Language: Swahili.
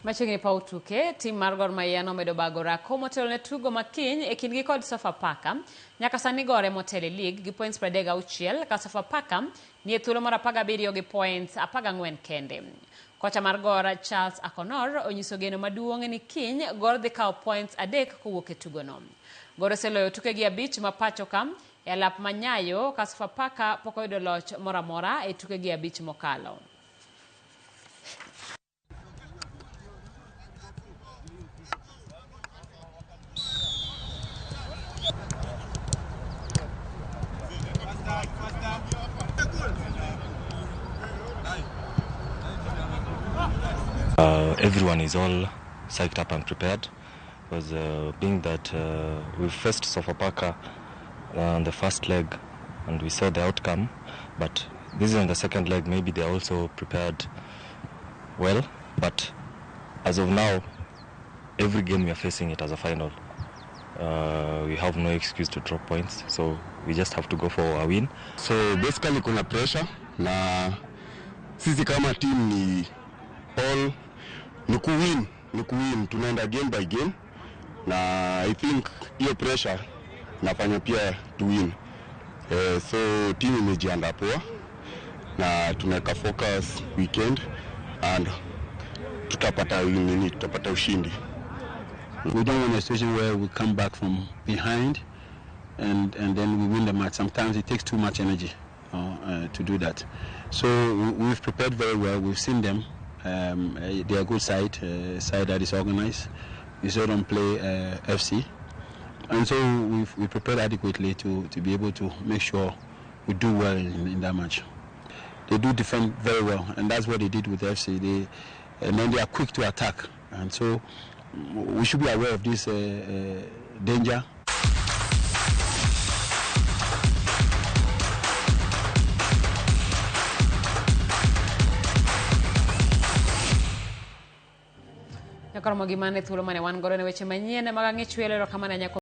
Machiegni pa utuke, tim mar Gor Mahia nomedo bagora komotelo ne tugo makiny e kindgi kod Sofapaka. Nyaka sani gore motelo lig gi points 36 ka Sofapaka ni e thuolo mar 17 gi points 14 kende. Kocha mar Gor Charles Akonor onyiso geno maduong' ni kiny Gor dhi kawo points 3 kowuok e tugono. Gor oseloyo tuke gi 5 ma pacho ka e alap manyayo ka Sofapaka pok oyudo loch moramora e tuke gi 5 mokalo. Everyone is all psyched up and prepared because being that we faced Sofapaka on the first leg and we saw the outcome, but this is on the second leg. Maybe they're also prepared well, but as of now, every game we are facing it as a final. We have no excuse to drop points, so we just have to go for a win. So basically kuna pressure na sisi kama team ni all ni kuwin, tunaenda game by game na I think hiyo pressure nafanya pia to win. So team imejiandaa poa na tunaweka focus weekend and tutapata ushindi. We don't want a situation where we come back from behind and then we win the match. Sometimes it takes too much energy to do that. So we've prepared very well. We've seen them. They are a good side that is organized. We saw them play FC. And so we prepared adequately to be able to make sure we do well in that match. They do defend very well, and that's what they did with FC. And then they are quick to attack. And so we should be aware of this danger. Ramogi mane thuolo mane wan godo ne weche manyien mag ang'e chwelero kama ne